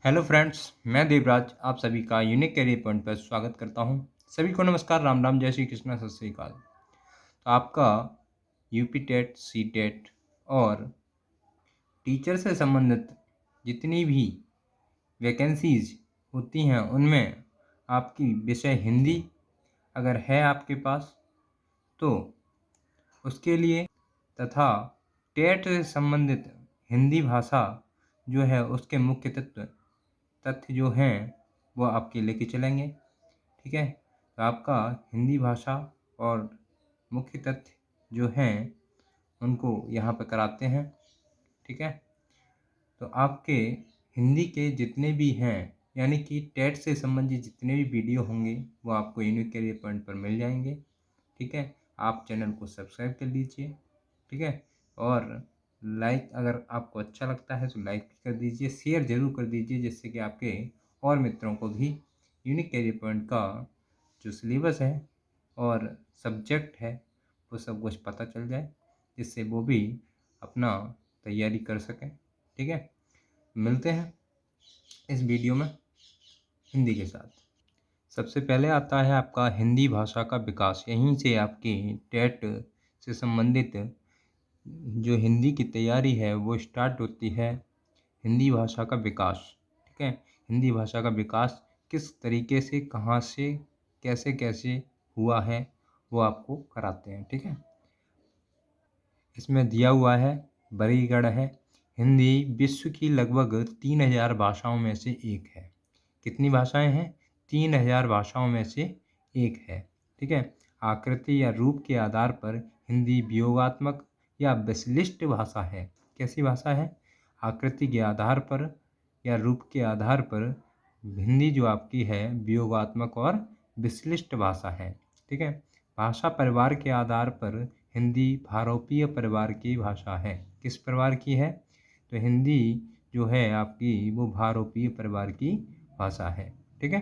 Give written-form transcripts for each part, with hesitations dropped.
Hello friends, मैं देवराज आप सभी का यूनिक कैरियर पॉइंट पर स्वागत करता हूं। सभी को नमस्कार, राम राम, जय श्री कृष्णा, सत श्री अकाल। तो आपका यूपी टेट, सी टेट और टीचर से संबंधित जितनी भी वैकेंसीज होती हैं उनमें आपकी विषय हिंदी अगर है आपके पास तो उसके लिए तथा टेट से संबंधित हिंदी भाषा जो है उसके मुख्य तथ्य जो हैं वो आपके लेके चलेंगे। ठीक है, तो आपका हिंदी भाषा और मुख्य तथ्य जो हैं उनको यहाँ पर कराते हैं। ठीक है, तो आपके हिंदी के जितने भी हैं यानी कि टेट से संबंधित जितने भी वीडियो होंगे वो आपको यूनिक कैरियर पॉइंट पर मिल जाएंगे। ठीक है, आप चैनल को सब्सक्राइब कर लीजिए। ठीक है, और लाइक अगर आपको अच्छा लगता है तो लाइक भी कर दीजिए, शेयर ज़रूर कर दीजिए, जिससे कि आपके और मित्रों को भी यूनिक कैरियर पॉइंट का जो सिलेबस है और सब्जेक्ट है वो सब कुछ पता चल जाए, जिससे वो भी अपना तैयारी कर सकें। ठीक है, मिलते हैं इस वीडियो में हिंदी के साथ। सबसे पहले आता है आपका हिंदी भाषा का विकास। यहीं से आपकी टेट से संबंधित जो हिंदी की तैयारी है वो स्टार्ट होती है। हिंदी भाषा का विकास, ठीक है, हिंदी भाषा का विकास किस तरीके से, कहाँ से, कैसे कैसे हुआ है वो आपको कराते हैं। ठीक है, इसमें दिया हुआ है बरीगढ़ है। हिंदी विश्व की लगभग 3000 भाषाओं में से एक है। कितनी भाषाएं हैं? 3000 भाषाओं में से एक है। ठीक है, आकृति या रूप के आधार पर हिंदी वियोगात्मक या विश्लिष्ट भाषा है। कैसी भाषा है? आकृति के आधार पर या रूप के आधार पर हिंदी जो आपकी है वियोगात्मक और विश्लिष्ट भाषा है। ठीक है, भाषा परिवार के आधार पर हिंदी भारोपीय परिवार की भाषा है। किस परिवार की है? तो हिंदी जो है आपकी वो भारोपीय परिवार की भाषा है। ठीक है,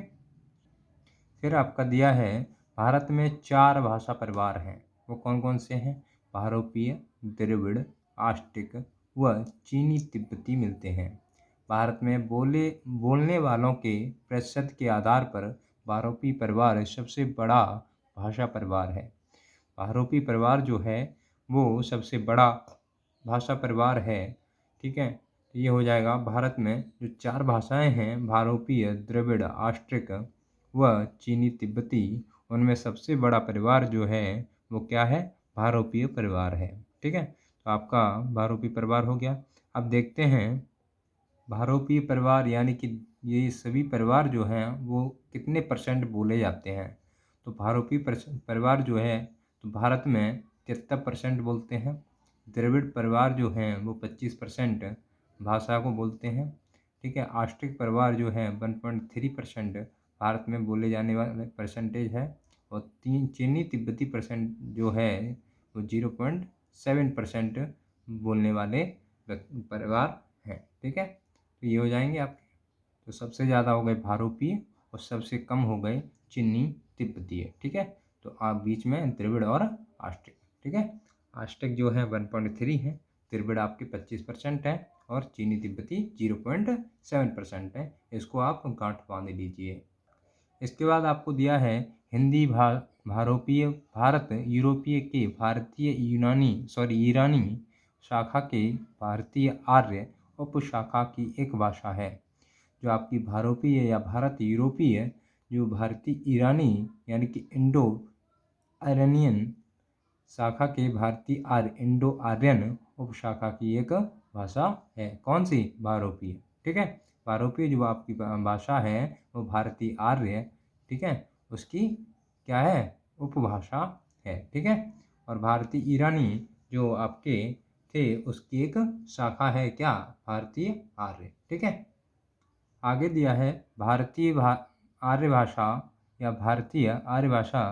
फिर आपका दिया है भारत में 4 भाषा परिवार हैं। वो कौन कौन से हैं? भारोपीय, द्रविड़, आस्टिक व चीनी तिब्बती मिलते हैं। भारत में बोलने वालों के प्रतिशत के आधार पर भारोपीय परिवार सबसे बड़ा भाषा परिवार है। भारोपी परिवार जो है वो सबसे बड़ा भाषा परिवार है। ठीक है, तो ये हो जाएगा भारत में जो 4 भाषाएं हैं भारोपीय, द्रविड़, आस्ट्रिक व चीनी तिब्बती, उनमें सबसे बड़ा परिवार जो है वो क्या है? भारोपीय परिवार है। ठीक है, तो आपका भारोपीय परिवार हो गया। अब देखते हैं भारोपीय परिवार यानी कि ये सभी परिवार जो हैं वो कितने परसेंट बोले जाते हैं। तो भारोपीय परिवार जो है तो भारत में 73% बोलते हैं। द्रविड़ परिवार जो हैं वो 25% भाषा को बोलते हैं। ठीक है, आस्ट्रिक परिवार जो है 1.3% भारत में बोले जाने वाले परसेंटेज है। और चीनी तिब्बती परसेंट जो है वो 0.7% बोलने वाले परिवार हैं। ठीक है, तो ये हो जाएंगे आपके। तो सबसे ज़्यादा हो गए भारोपीय और सबसे कम हो गए चीनी तिब्बतीय। ठीक है, तो आप बीच में द्रविड़ और आस्ट्रिक। ठीक है, आस्ट्रिक जो है 1.3 है, द्रविड़ आपके 25% है और चीनी तिब्बती 0.7% है। इसको आप गांठ बांध लीजिए। इसके बाद आपको दिया है हिंदी भारोपीय भारत यूरोपीय के भारतीय ईरानी शाखा के भारतीय आर्य उपशाखा की एक भाषा है। जो आपकी भारोपीय या भारत यूरोपीय जो भारतीय ईरानी यानी कि इंडो आर्यनियन शाखा के भारतीय इंडो आर्यन उपशाखा की एक भाषा है। कौन सी? भारोपीय। ठीक है, भारोपीय जो आपकी भाषा है वो भारतीय आर्य, ठीक है, उसकी क्या है? उपभाषा है। ठीक है, और भारतीय ईरानी जो आपके थे उसकी एक शाखा है क्या? भारतीय आर्य। ठीक है, आगे दिया है भारतीय आर्य भाषा या भारतीय आर्य भाषा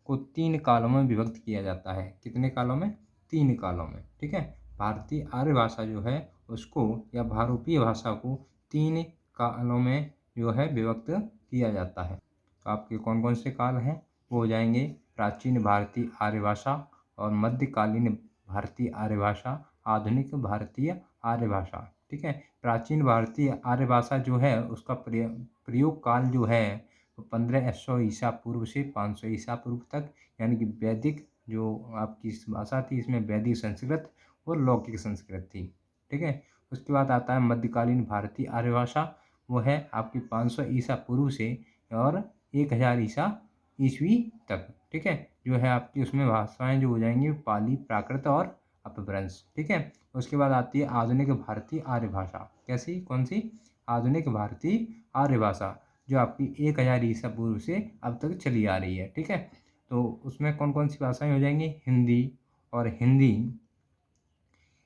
को 3 कालों में विभक्त किया जाता है। कितने कालों में? 3 कालों में। ठीक है, भारतीय आर्य भाषा जो है उसको या भारोपीय भाषा को 3 कालों में जो है विभक्त किया जाता है। तो आपके कौन कौन से काल हैं? वो हो जाएंगे प्राचीन भारतीय आर्य भाषा और मध्यकालीन भारतीय आर्य भाषा, आधुनिक भारतीय आर्य भाषा। ठीक है। प्राचीन भारतीय आर्य भाषा जो है उसका प्रयोग काल जो है 1500 ईसा पूर्व से 500 ईसा पूर्व तक, यानी कि वैदिक जो आपकी भाषा थी इसमें वैदिक संस्कृत और लौकिक संस्कृत थी। ठीक है। उसके बाद आता है मध्यकालीन भारतीय आर्य भाषा, वो है आपकी 500 ईसा पूर्व से और 1000 ईसा ईस्वी तक। ठीक है। जो है आपकी उसमें भाषाएं जो हो जाएंगी पाली, प्राकृत और अपभ्रंश। ठीक है। उसके बाद आती है आधुनिक भारतीय आर्य भाषा। कैसी, कौन सी? आधुनिक भारतीय आर्य भाषा, जो आपकी 1000 ईसा पूर्व से अब तक चली आ रही है। ठीक है। तो उसमें कौन कौन सी भाषाएं हो जाएंगी? हिंदी और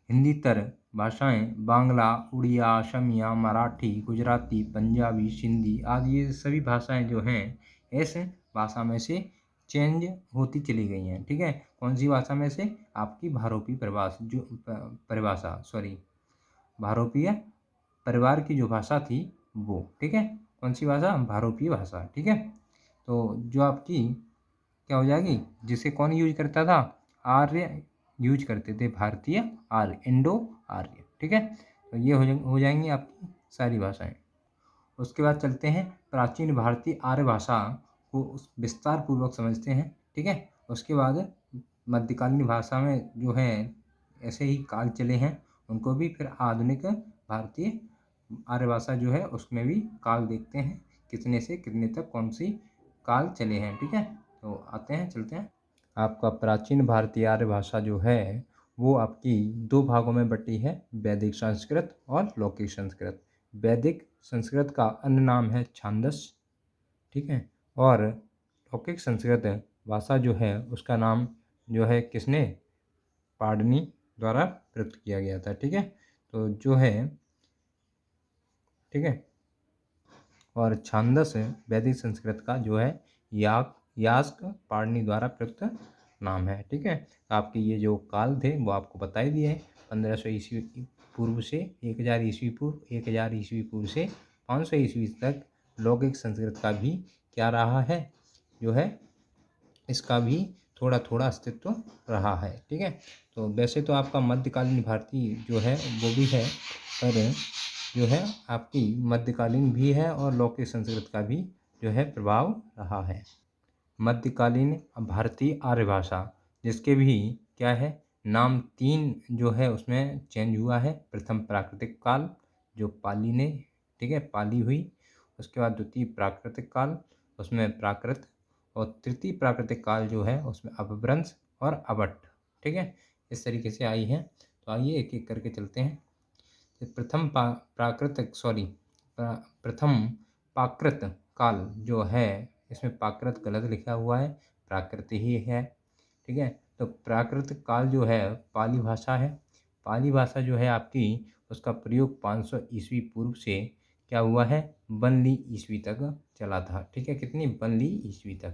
हिंदीतर भाषाएं बांग्ला, उड़िया, असमिया, मराठी, गुजराती, पंजाबी, सिंधी आदि ये सभी भाषाएं जो हैं इस भाषा में से चेंज होती चली गई हैं। ठीक है। कौन सी भाषा में से? आपकी भारोपी भारोपीय परिवार की जो भाषा थी वो। ठीक है। कौन सी भाषा? भारोपीय भाषा। ठीक है। तो जो आपकी क्या हो जाएगी, जिसे कौन यूज करता था? आर्य यूज करते थे, भारतीय आर्य, इंडो आर्य। ठीक है। तो ये हो जाएंगी आपकी सारी भाषाएं। उसके बाद चलते हैं प्राचीन भारतीय आर्य भाषा को विस्तार पूर्वक समझते हैं। ठीक है। उसके बाद मध्यकालीन भाषा में जो है ऐसे ही काल चले हैं उनको भी, फिर आधुनिक भारतीय आर्य भाषा जो है उसमें भी काल देखते हैं कितने से कितने तक कौन सी काल चले हैं। ठीक है। तो आते हैं, चलते हैं। आपका प्राचीन भारतीय आर्य भाषा जो है वो आपकी दो भागों में बटी है, वैदिक संस्कृत और लौकिक संस्कृत। वैदिक संस्कृत का अन्य नाम है छांदस। ठीक है। और लौकिक संस्कृत भाषा जो है उसका नाम जो है किसने? पाणिनि द्वारा प्रयुक्त किया गया था। ठीक है। तो जो है, ठीक है, और छांदस वैदिक संस्कृत का जो है यास्क पाणिनि द्वारा प्रयुक्त नाम है। ठीक है। तो आपके ये जो काल थे वो आपको बता ही दिए, 1500 ईस्वी पूर्व से 1000 ईस्वी पूर्व, 1000 ईस्वी पूर्व से 500 ईस्वी तक लौकिक संस्कृत का भी क्या रहा है, जो है इसका भी थोड़ा थोड़ा अस्तित्व रहा है। ठीक है। तो वैसे तो आपका मध्यकालीन भारतीय जो है वो भी है, पर जो है आपकी मध्यकालीन भी है और लौकिक संस्कृत का भी जो है प्रभाव रहा है। मध्यकालीन भारतीय आर्य भाषा, जिसके भी क्या है नाम, तीन जो है उसमें चेंज हुआ है। प्रथम प्राकृतिक काल जो पाली ने, ठीक है, पाली हुई। उसके बाद द्वितीय प्राकृतिक काल, उसमें प्राकृत। और तृतीय प्राकृतिक काल जो है उसमें अपभ्रंश और अभट्ट। ठीक है। इस तरीके से आई है। तो आइए एक एक करके चलते हैं। प्रथम प्राकृत काल जो है, इसमें प्राकृत गलत लिखा हुआ है, प्राकृत ही है। ठीक है। तो प्राकृत काल जो है पाली भाषा है। पाली भाषा जो है आपकी, उसका प्रयोग 500 ईस्वी पूर्व से क्या हुआ है, 1 ली ईस्वी तक चला था। ठीक है। कितनी? 1 ली ईस्वी तक।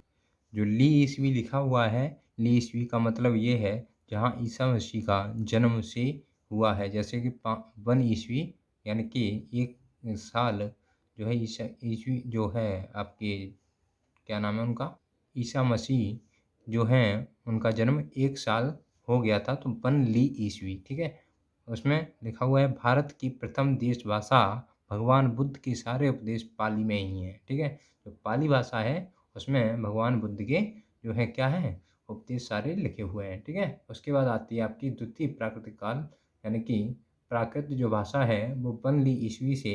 जो ली ईस्वी लिखा हुआ है, ली ईस्वी का मतलब ये है जहाँ ईसा मसीह का जन्म से हुआ है। जैसे कि 1 ईस्वी यानी कि एक साल जो है ईसा ईस्वी जो है आपके, क्या नाम है उनका, ईसा मसीह जो हैं उनका जन्म 1 साल हो गया था, तो 1 ली ईस्वी। ठीक है। उसमें लिखा हुआ है भारत की प्रथम देश भाषा, भगवान बुद्ध के सारे उपदेश पाली में ही हैं। ठीक है। जो पाली भाषा है उसमें भगवान बुद्ध के जो है क्या है, उपदेश सारे लिखे हुए हैं। ठीक है। उसके बाद आती है आपकी द्वितीय प्राकृतिक काल, यानी कि प्राकृत जो भाषा है वो 1 ली ईस्वी से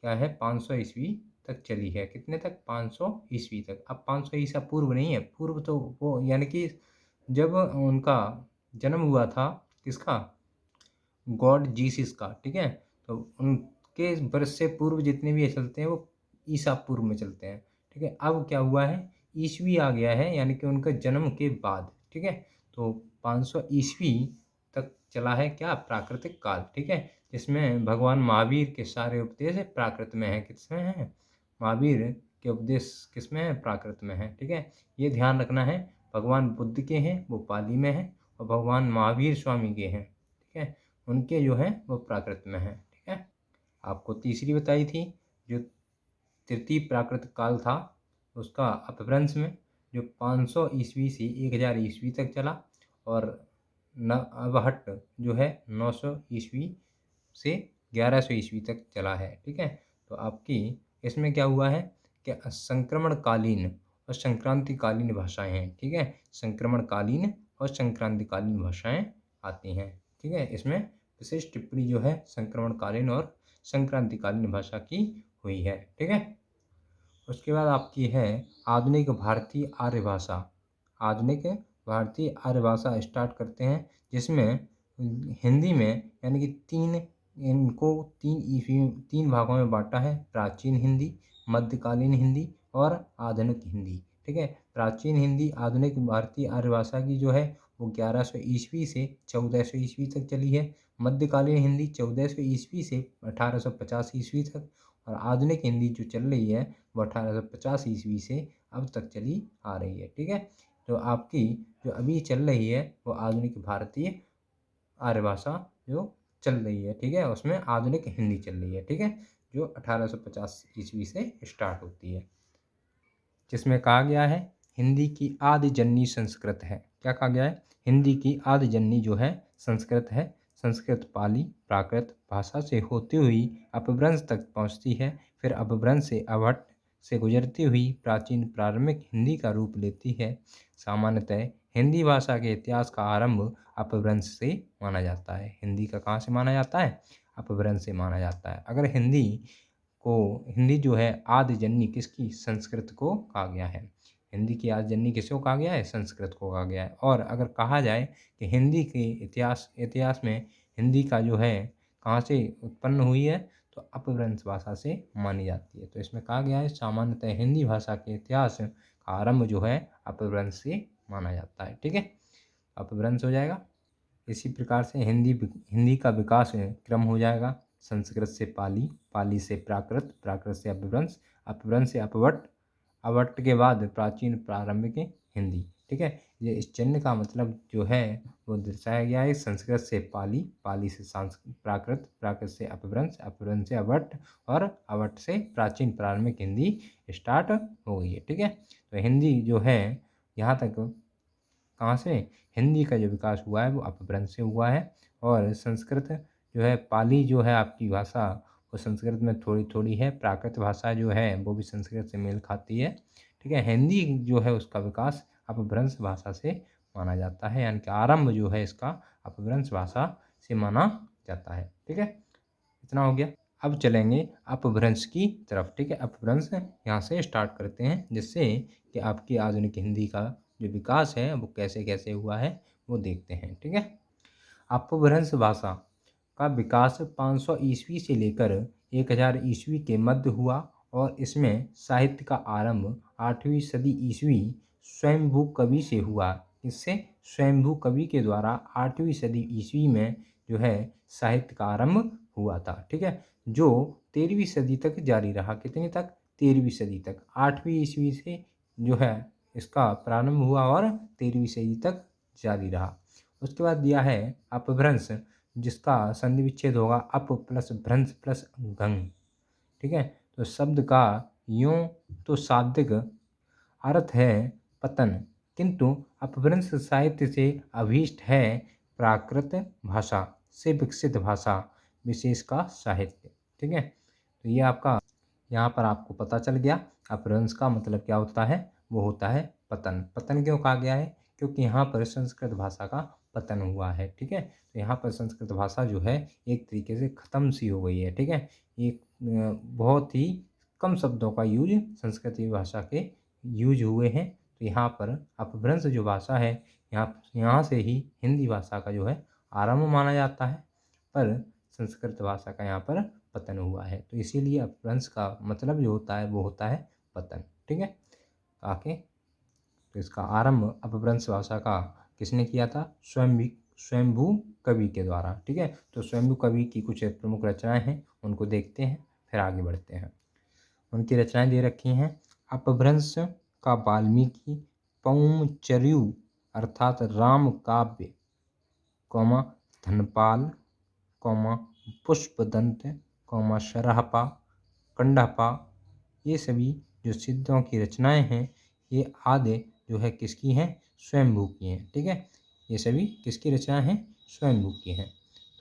क्या है 500 ईस्वी तक चली है। कितने तक? 500 ईस्वी तक। अब 500 ईसा पूर्व नहीं है, पूर्व तो वो यानी कि जब उनका जन्म हुआ था, किसका? गॉड जीसस का। ठीक है। तो उनके बरस से पूर्व जितने भी चलते हैं वो ईसा पूर्व में चलते हैं। ठीक है। अब क्या हुआ है, ईस्वी आ गया है, यानी कि उनके जन्म के बाद। ठीक है। तो 500 ईस्वी तक चला है क्या, प्राकृतिक काल। ठीक है। जिसमें भगवान महावीर के सारे उपदेश प्राकृत में है। किसमें है? महावीर के उपदेश किसमें है? प्राकृत में है। ठीक है। ये ध्यान रखना है, भगवान बुद्ध के हैं वो पाली में है, और भगवान महावीर स्वामी के हैं, ठीक है, उनके जो है वो प्राकृत में है। ठीक है। आपको तीसरी बताई थी, जो तृतीय प्राकृत काल था उसका अपभ्रंश में, जो 500 ईस्वी से 1000 ईस्वी तक चला, और अबहट्ट जो है 900 ईस्वी से 1100 ईस्वी तक चला है। ठीक है, तो आपकी इसमें क्या हुआ है कि संक्रमणकालीन और संक्रांतिकालीन भाषाएं हैं। ठीक है, संक्रमणकालीन और संक्रांतिकालीन भाषाएं आती हैं। ठीक है, इसमें विशेष टिप्पणी जो है संक्रमणकालीन और संक्रांतिकालीन भाषा की हुई है। ठीक है, उसके बाद आपकी है आधुनिक भारतीय आर्य भाषा। आधुनिक भारतीय आर्य भाषा स्टार्ट करते हैं, जिसमें हिंदी में यानी कि इनको तीन भागों में बांटा है: प्राचीन हिंदी, मध्यकालीन हिंदी और आधुनिक हिंदी। ठीक है, प्राचीन हिंदी आधुनिक भारतीय आर्य भाषा की जो है वो 1100 ईस्वी से 1400 ईस्वी तक चली है। मध्यकालीन हिंदी 1400 ईस्वी से 1850 ईस्वी तक, और आधुनिक हिंदी जो चल रही है वो 1850 ईस्वी से अब तक चली आ रही है। ठीक है, तो आपकी जो अभी चल रही है वो आधुनिक भारतीय आर्य भाषा जो चल रही है। ठीक है, उसमें आधुनिक हिंदी चल रही है। ठीक है, जो 1850 ईस्वी से स्टार्ट होती है, जिसमें कहा गया है हिंदी की आदि जननी संस्कृत है। क्या कहा गया है? हिंदी की आदि जननी जो है संस्कृत है। संस्कृत पाली प्राकृत भाषा से होती हुई अपभ्रंश तक पहुंचती है, फिर अपभ्रंश से अवहट्ट से गुजरती हुई प्राचीन प्रारंभिक हिंदी का रूप लेती है। सामान्यतः हिंदी भाषा के इतिहास का आरंभ अपभ्रंश से माना जाता है। हिंदी का कहाँ से माना जाता है? अपभ्रंश से माना जाता है। अगर हिंदी जो है आदि जननी किसकी? संस्कृत को कहा गया है। हिंदी की आदि जननी किसको कहा गया है? संस्कृत को कहा गया है। और अगर कहा जाए कि हिंदी के इतिहास में हिंदी का जो है कहाँ से उत्पन्न हुई है, तो अपभ्रंश भाषा से मानी जाती है। तो इसमें कहा गया है सामान्यतः हिंदी भाषा के इतिहास का आरंभ जो है अपभ्रंश से माना जाता है। ठीक है, अपभ्रंश हो जाएगा। इसी प्रकार से हिंदी का विकास क्रम हो जाएगा: संस्कृत से पाली, पाली से प्राकृत, प्राकृत से अपभ्रंश, अपभ्रंश से अपवट, अवट के बाद प्राचीन प्रारंभिक हिंदी। ठीक है, ये इस चिन्ह का मतलब जो है वो दर्शाया गया है: संस्कृत से पाली, पाली से प्राकृत, प्राकृत से अपभ्रंश, अपभ्रंश से अवट और अवट से प्राचीन प्रारंभिक हिंदी स्टार्ट हो गई है। ठीक है, तो हिंदी जो है यहाँ तक कहाँ से? हिंदी का जो विकास हुआ है वो अपभ्रंश से हुआ है। और संस्कृत जो है, पाली जो है आपकी भाषा, वो संस्कृत में थोड़ी थोड़ी है। प्राकृत भाषा जो है वो भी संस्कृत से मेल खाती है। ठीक है, हिंदी जो है उसका विकास अपभ्रंश भाषा से माना जाता है, यानी कि आरंभ जो है इसका अपभ्रंश भाषा से माना जाता है। ठीक है, इतना हो गया। अब चलेंगे अपभ्रंश की तरफ। ठीक है, अपभ्रंश यहाँ से स्टार्ट करते हैं, जिससे कि आपकी आधुनिक हिंदी का जो विकास है वो कैसे कैसे हुआ है वो देखते हैं। ठीक है, अपभ्रंश भाषा का विकास 500 ईस्वी से लेकर 1000 ईस्वी के मध्य हुआ, और इसमें साहित्य का आरंभ 8वीं सदी ईस्वी स्वयंभू कवि से हुआ। इससे स्वयंभू कवि के द्वारा 8वीं सदी ईस्वी में जो है साहित्य का आरंभ हुआ था। ठीक है, जो 13वीं सदी तक जारी रहा। कितनी तक? 13वीं सदी तक। 8वीं ईस्वी से जो है इसका प्रारंभ हुआ और 13वीं सदी तक जारी रहा। उसके बाद दिया है अपभ्रंश, जिसका संधि विच्छेद होगा अप प्लस भ्रंश प्लस गंग। ठीक है, तो शब्द का यूं तो शाब्दिक अर्थ है पतन, किंतु अपभ्रंश साहित्य से अभीष्ट है प्राकृत भाषा से विकसित भाषा विशेष का साहित्य। ठीक है, तो ये आपका यहाँ पर आपको पता चल गया अपभ्रंश का मतलब क्या होता है। वो होता है पतन। पतन क्यों कहा गया है? क्योंकि यहाँ पर संस्कृत भाषा का पतन हुआ है। ठीक है, तो यहाँ पर संस्कृत भाषा जो है एक तरीके से ख़त्म सी हो गई है। ठीक है, एक बहुत ही कम शब्दों का यूज संस्कृत भाषा के यूज हुए हैं। तो यहाँ पर अपभ्रंश जो भाषा है, यहाँ से ही हिंदी भाषा का जो है आरंभ माना जाता है, पर संस्कृत भाषा का यहाँ पर पतन हुआ है। तो इसीलिए अपभ्रंश का मतलब जो होता है वो होता है पतन। ठीक है, आके तो इसका आरंभ अपभ्रंश भाषा का किसने किया था? स्वयंभू कवि के द्वारा। ठीक है, तो स्वयंभू कवि की कुछ प्रमुख रचनाएं हैं, उनको देखते हैं फिर आगे बढ़ते हैं। उनकी रचनाएं दे रखी हैं: अपभ्रंश का वाल्मीकि, पौंचर्यु अर्थात राम काव्य, धनपाल, पुष्पदंत, शरहपा, कंडहपा, ये सभी जो सिद्धों की रचनाएं हैं ये आदि जो है किसकी हैं? स्वयंभू की हैं। ठीक है, ये सभी किसकी रचना हैं? स्वयंभू की हैं।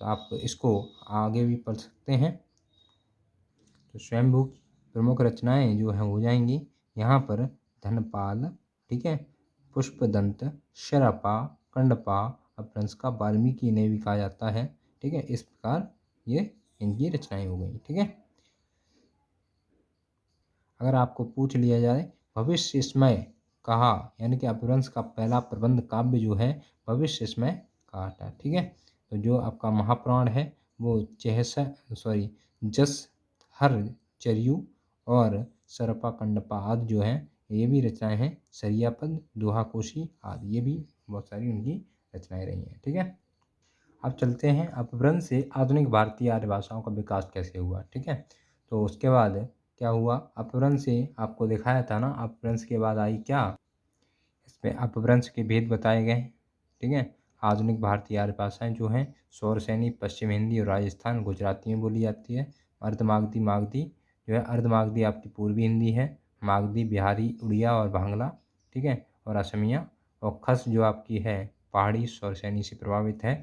तो आप इसको आगे भी पढ़ सकते हैं। तो स्वयंभू की प्रमुख रचनाएं जो हैं हो जाएंगी यहाँ पर धनपाल, ठीक है, पुष्पदंत, शरपा, कंडपा, अपभ्रंश का वाल्मीकि ने भी कहा जाता है, ठीक है। इस प्रकार ये इनकी रचनाएं हो गई, ठीक है। अगर आपको पूछ लिया जाए भविष्य स्मय कहा, यानी कि अपभ्रंश का पहला प्रबंध काव्य जो है भविष्य स्मय कहा था, ठीक है। तो जो आपका महापुराण है वो जस हर चरयू और सरपा कंडपा आदि जो है ये भी रचनाएं हैं। सरियापद, दोहाकोशी आदि ये भी बहुत सारी उनकी रचनाएं रही हैं, ठीक है। अब चलते हैं अपभ्रंश से आधुनिक भारतीय आर्य भाषाओं का विकास कैसे हुआ, ठीक है। तो उसके बाद क्या हुआ, अपभ्रंश से आपको दिखाया था ना, अपभ्रंश के बाद आई क्या, इसमें अपभ्रंश के भेद बताए गए, ठीक है। आधुनिक भारतीय आर्य भाषाएं जो हैं सौरसैनी, पश्चिम हिंदी और राजस्थान गुजराती में बोली जाती है। अर्धमागधी मागधी जो है, अर्धमागधी आपकी पूर्वी हिंदी है, मागधी बिहारी, उड़िया और बांग्ला, ठीक है, और असमिया। और खस जो आपकी है पहाड़ी सौरसैनी से प्रभावित है।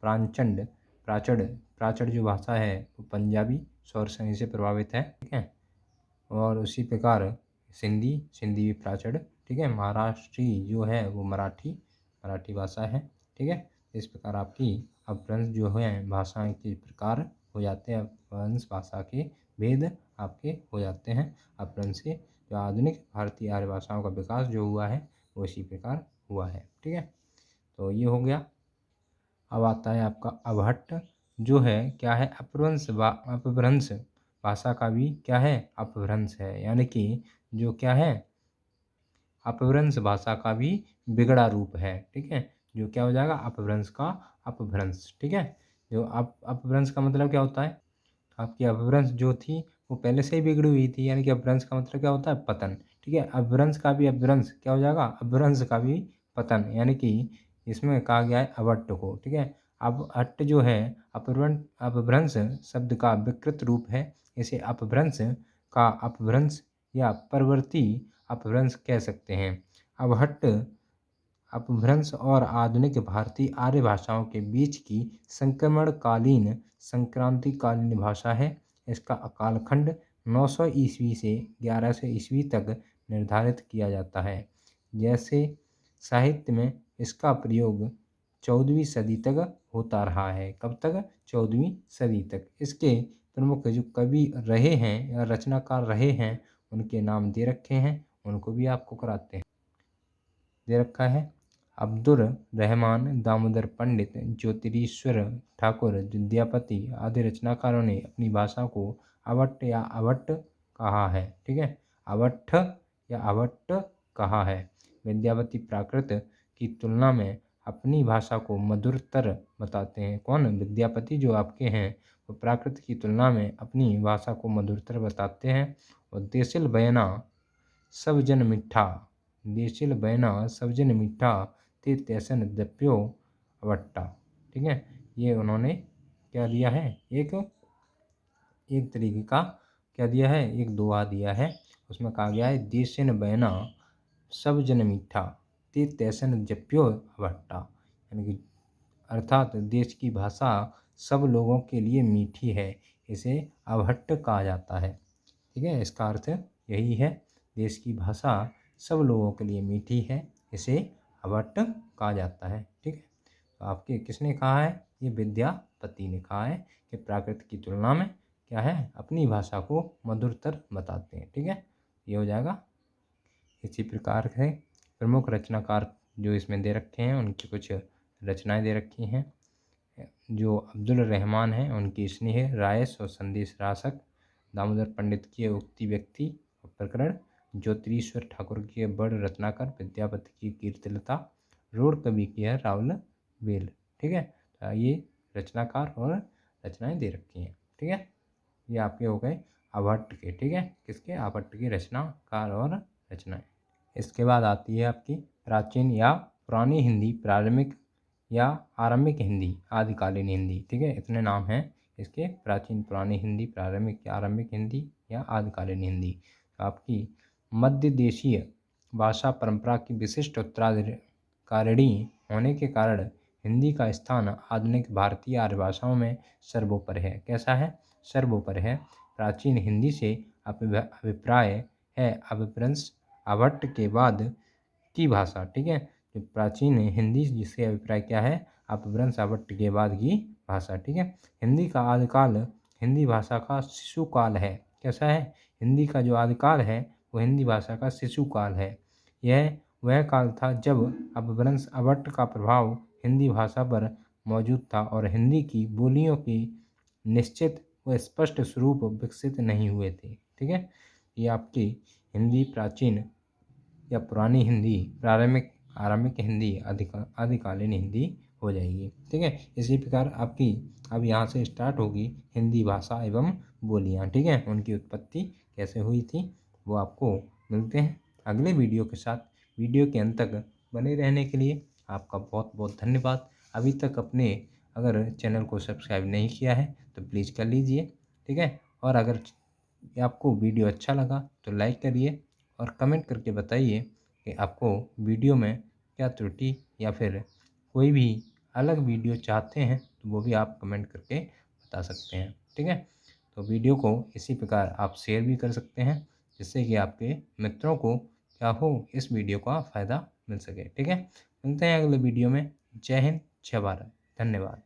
प्रांचंड प्राचड़ प्राचड़ जो भाषा है वो पंजाबी सौरसैनी से प्रभावित है, ठीक है। और उसी प्रकार सिंधी सिंधी भी प्राचड़, ठीक है। महाराष्ट्री जो है वो मराठी भाषा है, ठीक है। इस प्रकार आपकी अपभ्रंश जो है भाषाएं के प्रकार हो जाते हैं, अपभ्रंश भाषा के भेद आपके हो जाते हैं। अपभ्रंश से जो आधुनिक भारतीय आर्य भाषाओं का विकास जो हुआ है वो इसी प्रकार हुआ है, ठीक है। तो ये हो गया। अब आता है आपका अवहट्ट जो है क्या है, अपभ्रंश भाषा का भी क्या है अपभ्रंश है, यानी कि जो क्या है अपभ्रंश भाषा का भी बिगड़ा रूप है, ठीक है। जो क्या हो जाएगा अपभ्रंश का अपभ्रंश, ठीक है। जो अपभ्रंश का मतलब क्या होता है, आपकी अपभ्रंश जो थी वो पहले से ही बिगड़ी हुई थी, यानी कि अपभ्रंश का मतलब क्या होता है पतन, ठीक है। अपभ्रंश का भी अपभ्रंश क्या हो जाएगा अपभ्रंश का भी पतन, यानी कि इसमें कहा गया है अवट्ट को, ठीक है। अब अट्ट जो है अपभ्रंश शब्द का विकृत रूप है। इसे अपभ्रंश का अपभ्रंश या परवर्ती अपभ्रंश कह सकते हैं। अवहट्ट अपभ्रंश और आधुनिक भारतीय आर्य भाषाओं के बीच की संक्रमणकालीन संक्रांतिकालीन भाषा है। इसका कालखंड 900 ईस्वी से 1100 ईस्वी तक निर्धारित किया जाता है। जैसे साहित्य में इसका प्रयोग 14वीं सदी तक होता रहा है। कब तक? 14वीं सदी तक। इसके प्रमुख जो कवि रहे हैं या रचनाकार रहे हैं उनके नाम दे रखे हैं, उनको भी आपको कराते हैं। दे रखा है अब्दुल रहमान, दामोदर पंडित, ज्योतिरीश्वर ठाकुर, विद्यापति आदि रचनाकारों ने अपनी भाषा को अवट्ट या अवट्ट कहा है, ठीक है। अवट्ठ या अवट्ट कहा है। विद्यापति प्राकृत की तुलना में अपनी भाषा को मधुरतर बताते हैं। कौन? विद्यापति जो आपके हैं वो प्राकृत की तुलना में अपनी भाषा को मधुरतर बताते हैं। और देसिल बयाना सब जन मिठा, देसिल बयाना सब जन मिठा ते तैसन दप्यो अवट्टा, ठीक है। ये उन्होंने क्या दिया है, एक तरीके का क्या दिया है, एक दोहा दिया है। उसमें कहा गया है देसिन बयाना सब जन मीठा ते तैसन जप्यो अवट्टा, यानी कि अर्थात देश की भाषा सब लोगों के लिए मीठी है, इसे अवहट्ट कहा जाता है, ठीक है। इसका अर्थ यही है, देश की भाषा सब लोगों के लिए मीठी है, इसे अवट्ट कहा जाता है, ठीक है। तो आपके किसने कहा है, ये विद्यापति ने कहा है कि प्राकृत की तुलना में क्या है अपनी भाषा को मधुरतर बताते हैं, ठीक है। ये हो जाएगा। इसी प्रकार से प्रमुख रचनाकार जो इसमें दे रखे हैं उनकी कुछ रचनाएं दे रखी हैं। जो अब्दुल रहमान हैं उनकी स्नेह रायस और संदेश रासक, दामोदर पंडित की उक्ति व्यक्ति और प्रकरण, ज्योतिरीश्वर ठाकुर की बड़ रत्नाकर, विद्यापति की कीर्तिलता, रोड़ कवि की है रावल बेल, ठीक है। तो ये रचनाकार और रचनाएं दे रखी हैं, ठीक है। ये आपके हो गए अभट्ट के, ठीक है। किसके? अभट्ट की रचनाकार और रचनाएं। इसके बाद आती है आपकी प्राचीन या पुरानी हिंदी, प्रारंभिक या आरंभिक हिंदी, आदिकालीन हिंदी, ठीक है। इतने नाम हैं इसके, प्राचीन, पुरानी हिंदी, प्रारंभिक या आरंभिक हिंदी या आदिकालीन हिंदी। तो आपकी मध्य देशीय भाषा परंपरा की विशिष्ट उत्तराधिकारिणी होने के कारण हिंदी का स्थान आधुनिक भारतीय आर्य भाषाओं में सर्वोपर है। कैसा है? सर्वोपर है। प्राचीन हिंदी से अभिप्राय है अपभ्रंश आभट्ट के बाद की भाषा। ठीक है, जो प्राचीन हिंदी जिससे अभिप्राय क्या है? अपभ्रंश आभट्ट के बाद की भाषा। ठीक है, हिंदी का आदिकाल हिंदी भाषा का शिशुकाल है। कैसा है? हिंदी का जो आदिकाल है वो हिंदी भाषा का शिशुकाल है। यह वह काल था जब अपभ्रंश आभट्ट का प्रभाव हिंदी भाषा पर मौजूद था और हिंदी की बोलियों की निश्चित व स्पष्ट स्वरूप विकसित नहीं हुए थे। ठीक है, ये आपकी हिंदी प्राचीन या पुरानी हिंदी, आरंभिक हिंदी, आदिकालीन हिंदी हो जाएगी। ठीक है, इसी प्रकार आपकी अब यहाँ से स्टार्ट होगी हिंदी भाषा एवं बोलियाँ। ठीक है, उनकी उत्पत्ति कैसे हुई थी वो आपको मिलते हैं अगले वीडियो के साथ। वीडियो के अंत तक बने रहने के लिए आपका बहुत बहुत धन्यवाद। अभी तक अपने अगर चैनल को सब्सक्राइब नहीं किया है तो प्लीज़ कर लीजिए। ठीक है, और अगर आपको वीडियो अच्छा लगा तो लाइक करिए और कमेंट करके बताइए कि आपको वीडियो में क्या त्रुटि या फिर कोई भी अलग वीडियो चाहते हैं तो वो भी आप कमेंट करके बता सकते हैं। ठीक है, तो वीडियो को इसी प्रकार आप शेयर भी कर सकते हैं जिससे कि आपके मित्रों को क्या हो इस वीडियो का फ़ायदा मिल सके। ठीक है, मिलते हैं अगले वीडियो में। जय हिंद, जय भारत, धन्यवाद।